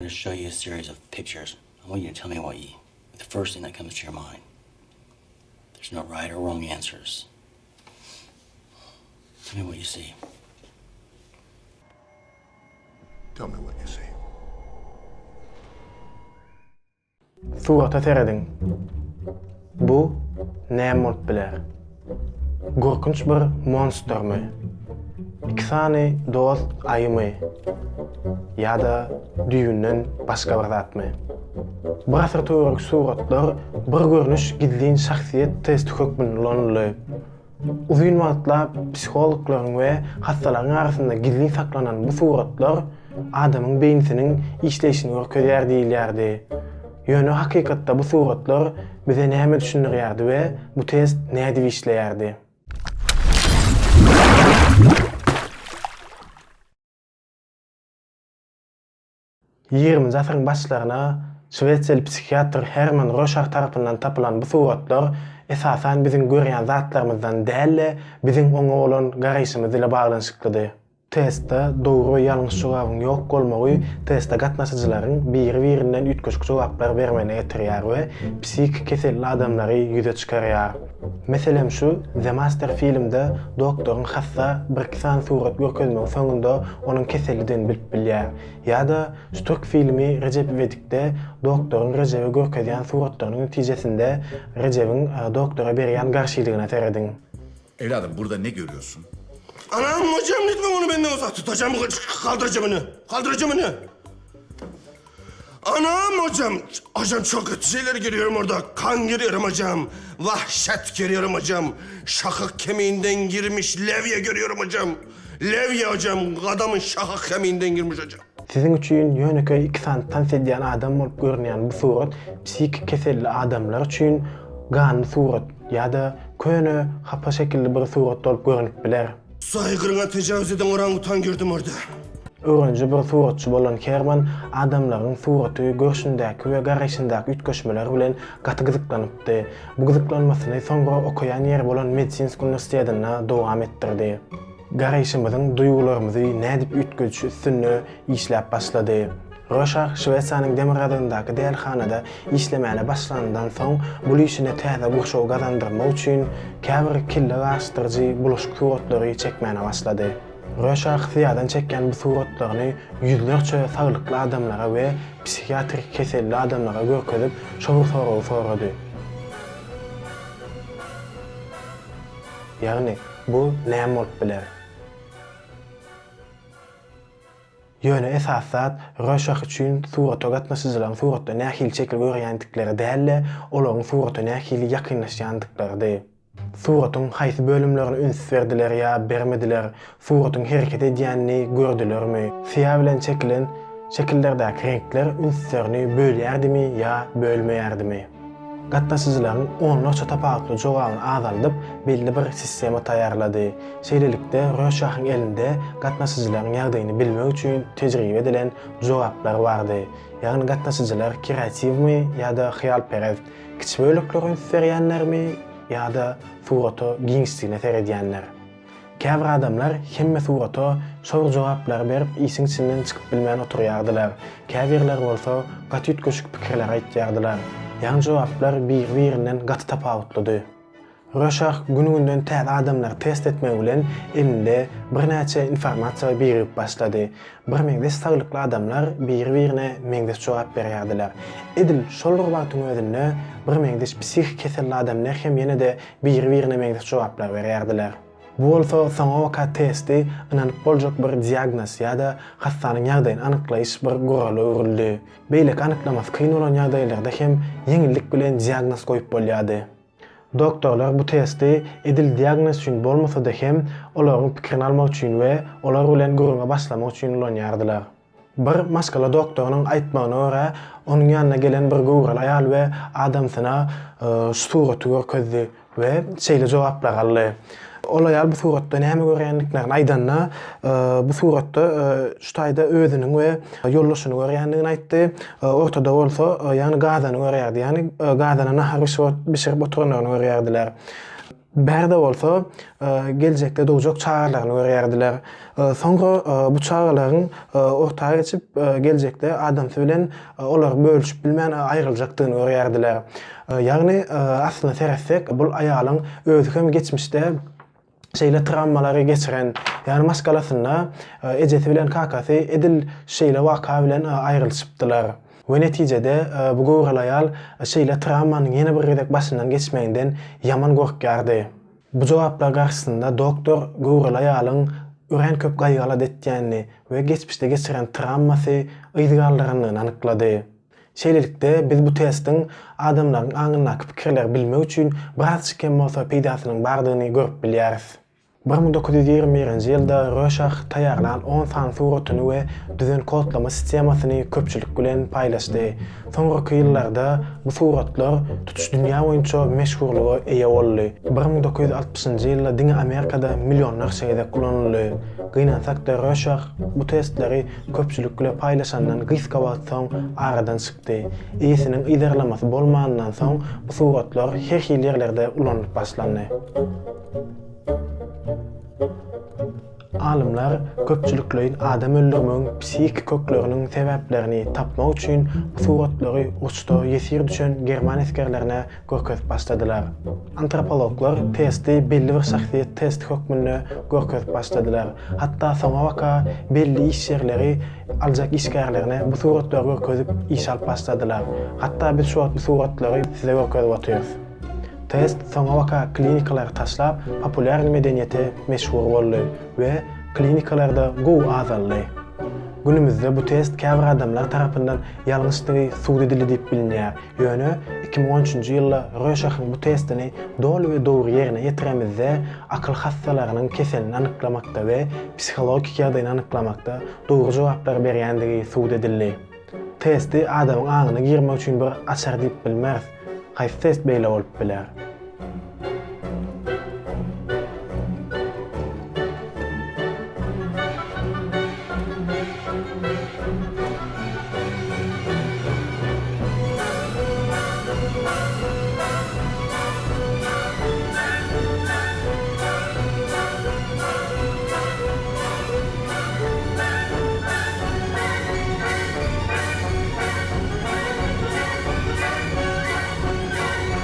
to show you a series of pictures. I want you to tell me the first thing that comes to your mind. There's no right or wrong answers. Tell me what you see. Tell me what you see. Surata seredin. Bu näme bolup biler? Gorkunç bir monstermy? İkisani dost aymy? Ýa-da düýünden başga bir zatmy? Bir asır töwerek suratlar bir görnüş gizliň şahsiýet testi hökmüne ulanýar. Uzun wagtlar psikologlaryň we hastalaryň arasynda gizliň saklanan bu suratlar adamyň beýnisiniň işleýişini görkezýär diýilýärdi. Ýöne hakykatda bu suratlar bize näme düşündirýärdi we bu test näde işleýärdi? Yirminci asyryň başlaryna Şwetsel psikiatr Hermann Rorschach tarapyndan tapylan bu suratlar esasan bizim görýän zatlarymyzdan däl, bizim oňa bolan garaýşymyz ile baglanyşyklydy. Testde dogry ýalňyş jogabyň ýok bolmagy testde gatnaşyjylaryň biri-birinden ütköşik jogaplar bermegine getirýär we psik keselli adamlary ýüze çykarýar. Meselem şu, The Master filmde doktoryň hassa bir kisan surat görkezmegi soňunda onuň keselliden bilip bilýär. Ýa-da Türk filmi Recep İvedik'de doktoryň Recep'e görkezýän suratlarynyň netijesinde Recep'iň doktora berýän garşylygyna seredin. Evladım burada ne görüyorsun? Anam hocam lütfen onu benden uzak tutacağım. Kaldıracağım onu. Kaldıracağım onu. Anam hocam. Hocam çok kötü şeyler görüyorum orada. Kan görüyorum hocam. Vahşet görüyorum hocam. Şakak kemiğinden girmiş levye görüyorum hocam. Levye hocam. Adamın şakak kemiğinden girmiş hocam. Sizin üçin ýöneköy iki sanatdan sedýän adam bolup görünýän bu surat psik keselli adamlar üçin ganly surat ýa-da köne hapa şekilli bir surat bolup görünip biler. Saygırına tecavüz eden orangutan gördüm orada. Öğrenci bir suratçı bolan Herman adamlaryň suraty görşündäki we garaýşyndaky ütköşmeler bilen gaty gyzyklanypdy. Bu gyzyklanmasyny soňra okaýan ýer bolan Medicinsky universitetine dowam etdirdi. Garaýşymyzyň duýgularymyzy nädip ütköşüş üstünde işläp başlady. Rorschach Şweýçaryaň Demirgadyndaky dälhanada işlemäne başlandan soň bu işine täze gurşaw gazandyrmak üçin käbir kille gaşdyrjy bulaşyk suratlary çekmäne başlady. Rorschach ýadan çekken bu suratlaryny ýüzlerçe saglykly adamlara we psikiatrik keselli adamlara görkezip soruw sorady. Ýagny bu näme bolup biler? Ýöne esasat Rorschach üçin surata gatnaşyjylaryň suratda nähili çekil görýändikleri däl, olaryň surata nähili ýakynlaşýandyklary. Suratyň haýsy bölümlerini üns berdiler ýa bermediler, suratyň hereket edýänini gördülermi? Siýa bilen çekilen şekillerdäki renkler ünslerini bölýärdimi ýa bölmeýärdimi? Gatnaşyjylaryň onlarça tapakly jogabyny azalyp belli bir sistema taýýarlady. Şeýlelikde Rorschach'yň elinde gatnaşyjylaryň ýagdaýyny bilmek üçin tejribe edilen jogaplar bardy. Ýagny gatnaşyjylar kreativmi ýa-da hyýalperest, kiçik bölekleri üns berýänlermi ýa-da suraty giňişligine seredýänler. Käbir adamlar hemme surata şol jogaplar berip işiň içinden çykyp bilmän oturýardylar. Käbirler bolsa gaty ütköşik pikirler aýtýardylar. Ýa-ni jogaplar bir-birinden gaty tapawutlydy. Rorschach gününden täze adamlar test etmek bilen elinde bir näçe informasiýa berip başlady. Bir meňde saglykly adamlar bir-birine meňde jogap berýärdiler. Edil şol wagtyň özünde bir meňde psik keselli adamlar hem ýene-de bir-birine meňde jogaplar berýärdiler. Bu bolsa soňa waka testi inanyp boljak bir diagnoz ýa-da hastanyň ýagdaýyny anyklaýyş bir goraly öwrüldi. Beýleki anyklamas kyn bolan ýagdaýlarda hem ýeňillik bilen diagnoz goýup bolýardy. Doktorlar bu testi edil diagnoz üçin bolmasa-da hem olaryň pikirini almak üçin we olar bilen görüňe başlamak üçin ulanýardylar. Bir maskala doktorynyň aýtmagyna görä, onuň ýanyna gelen bir gowral aýal we adamsyna suraty görkezdi we şeýle jogaplar aldy. Ol aýal bu suratda näme görýänliklerini aýdanna bu suratda şu taýda özüniň we ýollaşyny görýändigini aýtdy. Ortada bolsa ýani gazany görýärdi. Ýani gazana nahar bişirip oturanyny görýärdiler. Bärde bolsa geljekde dowjak çağrılaryny görýärdiler. Soňra bu çağrılaryň ortaga geçip geljekde adamsy bilen olar bölüşip bilmän aýryljakdygyny görýärdiler. Ýagny aslynda seretsek bul aýalyň özü hem geçmişde şeýle travmalary geçiren, ýani maskalasynda ejesi bilen kakasy edil şeýle waka bilen aýrylşypdylar. We netijede bu gowral aýal şeýle travmanyň ýene bir gedek başyndan geçmeginden ýaman gorkýardy. Bu jogaplar garşysynda doktor gowral aýalyň ören köp gaýgala detýänini we geçmişde geçiren travmasy ýygyarlaryny anyklady. Şeýlelikde biz bu testiň adamlaryň aňyna pikirler bilmek üçin biraz kem bolsa peýdasynyň bardygyny görüp bilýäris. 1921-nji ýylda Rorschach taýýarlanan 10 san suratyny we düzen kodlama sistemasyny köpçülik bilen paýlaşdy. Soňraky ýyllarda bu suratlar tutuş dünýä boýunça meşhurlyga eýe boldy. 1960-njy ýylda diňe Amerikada millionlar şeýle kullanyldy. Gynansak da Rorschach bu testleri köpçülik bilen paýlaşandan gyska wagt soň aradan çykdy. Eýesiniň ýygyarlamasy bolmagandan soň bu suratlar her hil ýerlerde ulanyp başlandy. Alimler köpçülüklerin adam öldürmenin psik köklerinin sebeplerini tapmak üçin bu suratlary uçda ýesir düşen German eskerlerine görkezip başladylar. Antropologlar testi belli bir şahsiýet test hökmünde görkezip başladylar. Hatta soňa waka belli iş ýerleri aljak işgärlerine bu suratlary görkezip iş alyp başladylar. Hatta biz şu suratlary size görkezip atýarys. Test soňa waka klinikalar taşlap populär medeniýete meşhur boldy we klinikalarda gowy azaldy. Günümizde bu test käbir adamlar tarapyndan ýalňyşlygy suw edildi diýip bilinýär. Ýöne 2013-nji ýylda Rorschach'yň bu testini dolu we dogry ýerine ýetiremizde akyl hassalarynyň keselini anyklamakda we psikologik ýagdaýyny anyklamakda dogry jogaplar berýändigi suw edildi. Testi adamyň aňyna girmek üçin bir açar diýip bilmez. Haýsy test beýle bolup biler.